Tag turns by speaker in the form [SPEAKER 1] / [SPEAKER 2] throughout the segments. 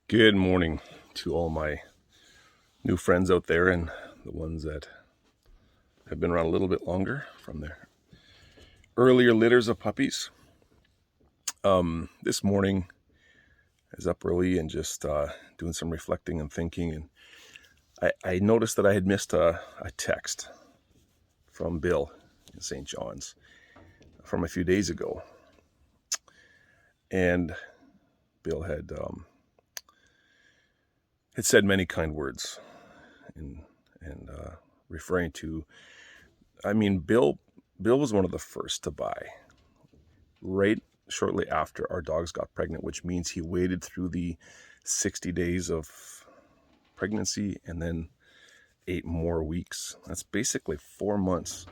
[SPEAKER 1] Good morning to all my new friends out there and the ones that have been around a little bit longer from their earlier litters of puppies. This morning I was up early and just doing some reflecting and thinking, and I noticed that I had missed a text from Bill in St. John's from a few days ago. And Bill had said many kind words and referring to, Bill was one of the first to buy right shortly after our dogs got pregnant, which means he waited through the 60 days of pregnancy and then 8 more weeks. That's basically 4 months.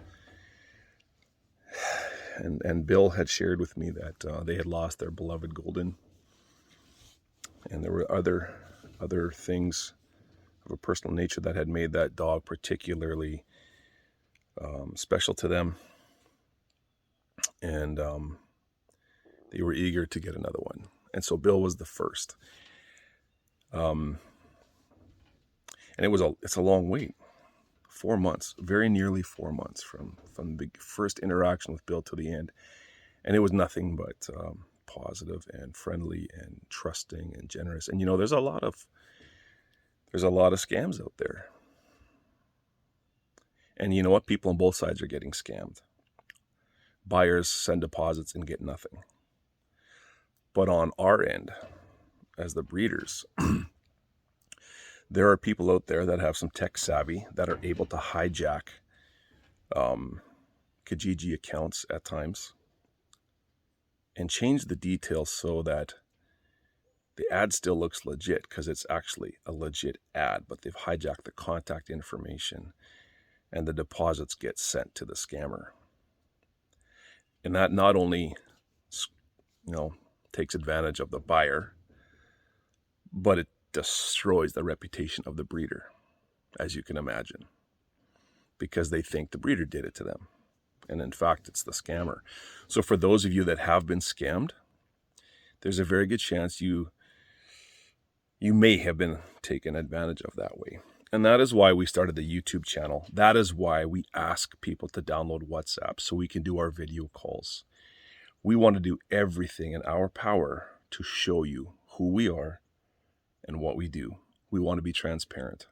[SPEAKER 1] And Bill had shared with me that they had lost their beloved Golden, and there were other things of a personal nature that had made that dog particularly special to them, and they were eager to get another one. And so Bill was the first. And it's a long wait. 4 months, very nearly 4 months from the first interaction with Bill to the end. And it was nothing but positive and friendly and trusting and generous. And there's a lot of scams out there. And you know what? People on both sides are getting scammed. Buyers send deposits and get nothing. But on our end, as the breeders, there are people out there that have some tech savvy that are able to hijack Kijiji accounts at times and change the details so that the ad still looks legit because it's actually a legit ad, but they've hijacked the contact information and the deposits get sent to the scammer. And that not only, takes advantage of the buyer, but it destroys the reputation of the breeder, as you can imagine, because they think the breeder did it to them. And in fact, it's the scammer. So for those of you that have been scammed, there's a very good chance you may have been taken advantage of that way. And that is why we started the YouTube channel. That is why we ask people to download WhatsApp so we can do our video calls. We want to do everything in our power to show you who we are and what we do. We want to be transparent.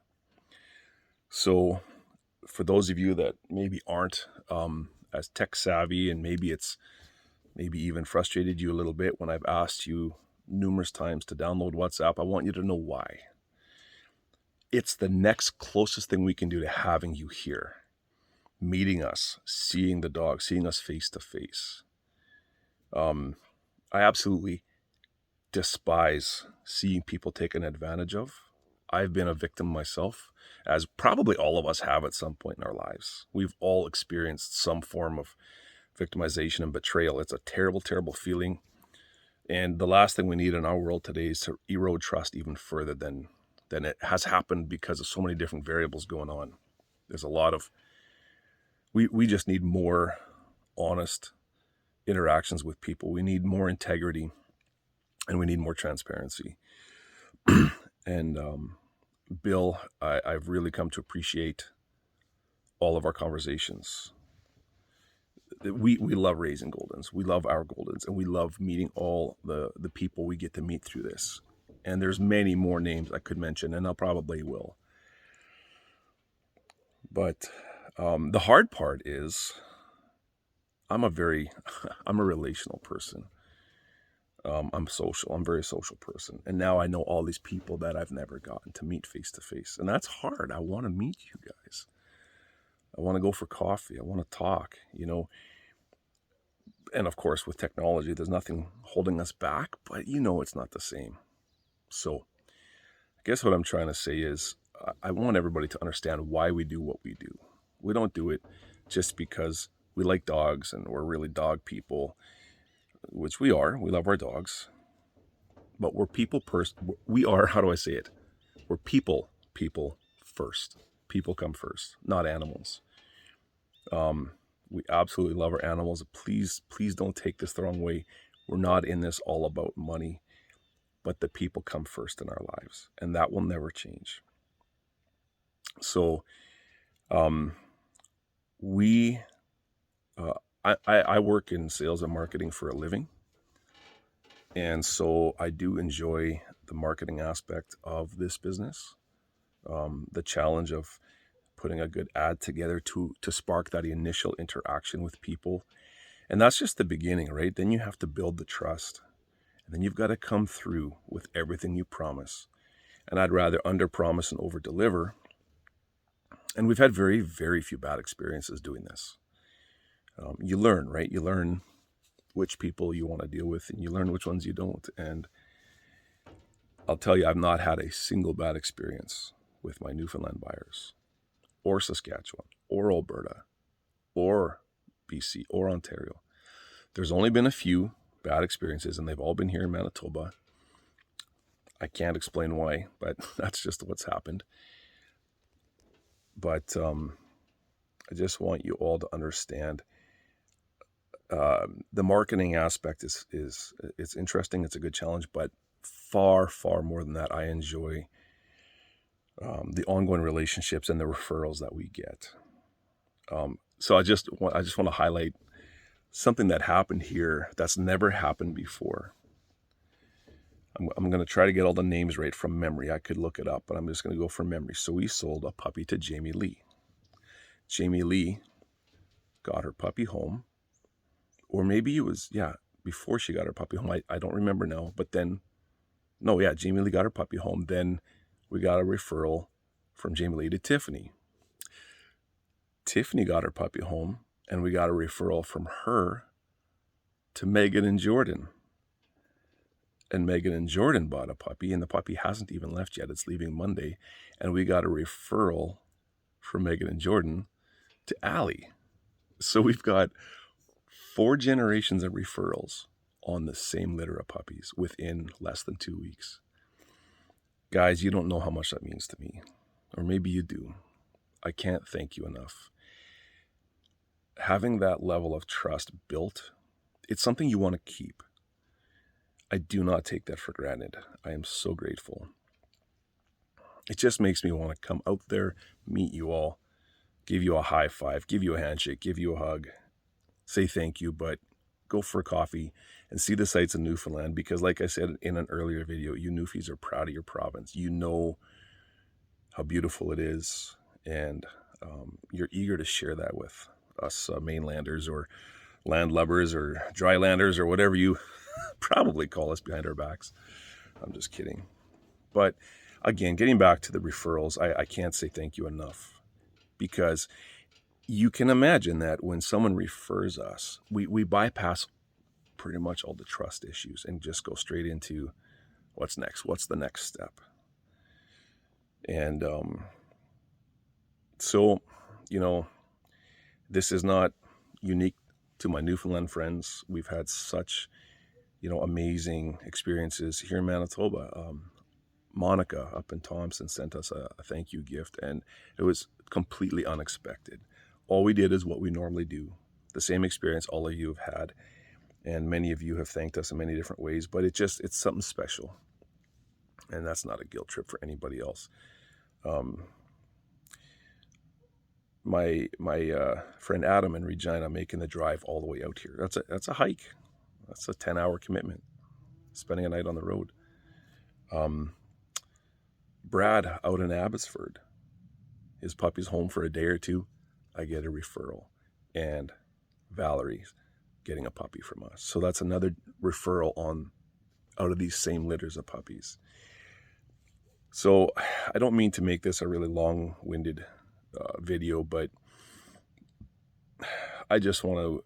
[SPEAKER 1] So for those of you that maybe aren't as tech savvy, and maybe even frustrated you a little bit when I've asked you numerous times to download WhatsApp, I want you to know why. It's the next closest thing we can do to having you here, meeting us, seeing the dog, seeing us face to face. I absolutely despise seeing people taken advantage of. I've been a victim myself, as probably all of us have at some point in our lives. We've all experienced some form of victimization and betrayal. It's a terrible, terrible feeling. And the last thing we need in our world today is to erode trust even further than it has happened because of so many different variables going on. There's a lot of, we just need more honest interactions with people. We need more integrity and we need more transparency. And Bill, I've really come to appreciate all of our conversations. We love raising Goldens. We love our Goldens, and we love meeting all the people we get to meet through this. And there's many more names I could mention, and I probably will. But the hard part is I'm a relational person. I'm social. I'm a very social person. And now I know all these people that I've never gotten to meet face to face. And that's hard. I want to meet you guys. I want to go for coffee. I want to talk, And of course, with technology, there's nothing holding us back, but it's not the same. So I guess what I'm trying to say is I want everybody to understand why we do what we do. We don't do it just because we like dogs and we're really dog people, which we are. We love our dogs. But we're people first. We are, how do I say it? We're people first. People come first, not animals. We absolutely love our animals. Please don't take this the wrong way. We're not in this all about money. but the people come first in our lives, and that will never change. So I work in sales and marketing for a living. And so I do enjoy the marketing aspect of this business, the challenge of putting a good ad together to spark that initial interaction with people. And that's just the beginning, right? Then you have to build the trust. And then you've got to come through with everything you promise. And I'd rather under-promise and over-deliver. And we've had very, very few bad experiences doing this. You learn, right? You learn which people you want to deal with, and you learn which ones you don't. And I'll tell you, I've not had a single bad experience with my Newfoundland buyers, or Saskatchewan, or Alberta, or BC, or Ontario. There's only been a few bad experiences, and they've all been here in Manitoba. I can't explain why, but that's just what's happened. But I just want you all to understand the marketing aspect is it's interesting. It's a good challenge, but far, far more than that, I enjoy the ongoing relationships and the referrals that we get. So I just want to highlight something that happened here that's never happened before. I'm going to try to get all the names right from memory. I could look it up, but I'm just going to go from memory. So we sold a puppy to Jamie Lee. Jamie Lee got her puppy home, or maybe it was, before she got her puppy home. I don't remember now, but then, Jamie Lee got her puppy home. Then we got a referral from Jamie Lee to Tiffany. Tiffany got her puppy home, and we got a referral from her to Megan and Jordan. And Megan and Jordan bought a puppy, and the puppy hasn't even left yet. It's leaving Monday. And we got a referral from Megan and Jordan to Allie. So we've got 4 generations of referrals on the same litter of puppies within less than 2 weeks. Guys, you don't know how much that means to me. Or maybe you do. I can't thank you enough. Having that level of trust built, it's something you want to keep. I do not take that for granted. I am so grateful. It just makes me want to come out there, meet you all, give you a high five, give you a handshake, give you a hug, say thank you, but go for a coffee and see the sights of Newfoundland, because like I said in an earlier video, you Newfies are proud of your province. You know how beautiful it is, and you're eager to share that with us mainlanders or landlubbers or drylanders or whatever you probably call us behind our backs. I'm just kidding. But again, getting back to the referrals, I can't say thank you enough, because you can imagine that when someone refers us, we bypass pretty much all the trust issues and just go straight into what's next, what's the next step. And so, this is not unique to my Newfoundland friends. We've had such amazing experiences here in Manitoba. Monica up in Thompson sent us a thank you gift, and it was completely unexpected. All we did is what we normally do. The same experience all of you have had, and many of you have thanked us in many different ways, but it's something special. And that's not a guilt trip for anybody else. My friend Adam in Regina making the drive all the way out here. That's a hike. That's a 10-hour commitment, spending a night on the road. Brad out in Abbotsford, his puppy's home for a day or two. I get a referral, and Valerie's getting a puppy from us. So that's another referral out of these same litters of puppies. So I don't mean to make this a really long-winded video, but I just want to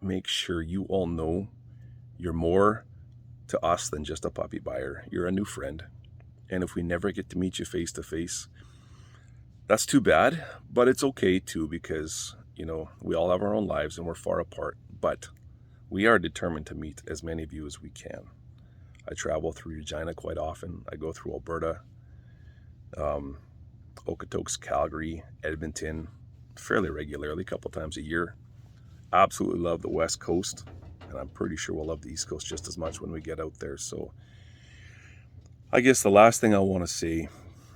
[SPEAKER 1] make sure you all know you're more to us than just a puppy buyer. You're a new friend. And if we never get to meet you face to face, that's too bad, but it's okay too, because, we all have our own lives and we're far apart, but we are determined to meet as many of you as we can. I travel through Regina quite often. I go through Alberta, Okotoks, Calgary, Edmonton, fairly regularly, a couple times a year. Absolutely love the West Coast, and I'm pretty sure we'll love the East Coast just as much when we get out there. So I guess the last thing I want to say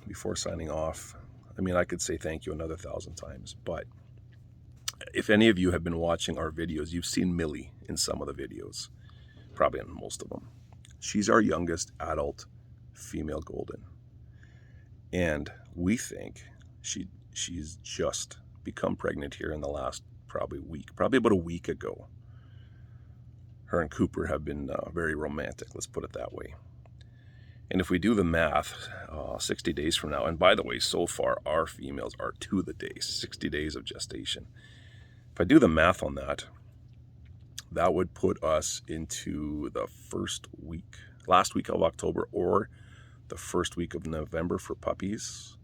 [SPEAKER 1] before signing off, I mean, I could say thank you another 1,000 times, but if any of you have been watching our videos, you've seen Millie in some of the videos, probably in most of them. She's our youngest adult female golden. And we think she's just become pregnant here in the last probably about a week ago. Her and Cooper have been very romantic, let's put it that way. And if we do the math, 60 days from now, and by the way, so far our females are to the day, 60 days of gestation. If I do the math on that, that would put us into the last week of October, or the first week of November for puppies,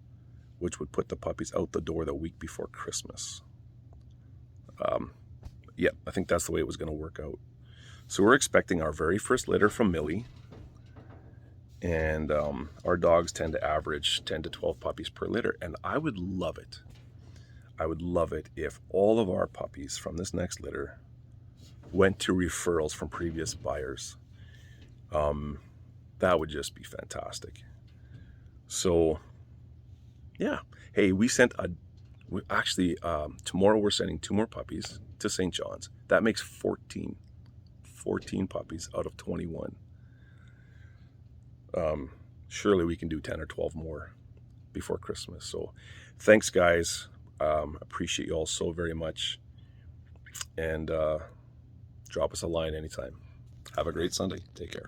[SPEAKER 1] which would put the puppies out the door the week before Christmas. Yeah, I think that's the way it was going to work out. So we're expecting our very first litter from Millie. And our dogs tend to average 10 to 12 puppies per litter. And I would love it. I would love it if all of our puppies from this next litter went to referrals from previous buyers. That would just be fantastic. So, yeah. Hey, tomorrow we're sending 2 more puppies to St. John's. That makes 14 puppies out of 21. Surely we can do 10 or 12 more before Christmas. So thanks, guys. Appreciate you all so very much. And drop us a line anytime. Have a great Sunday. Take care.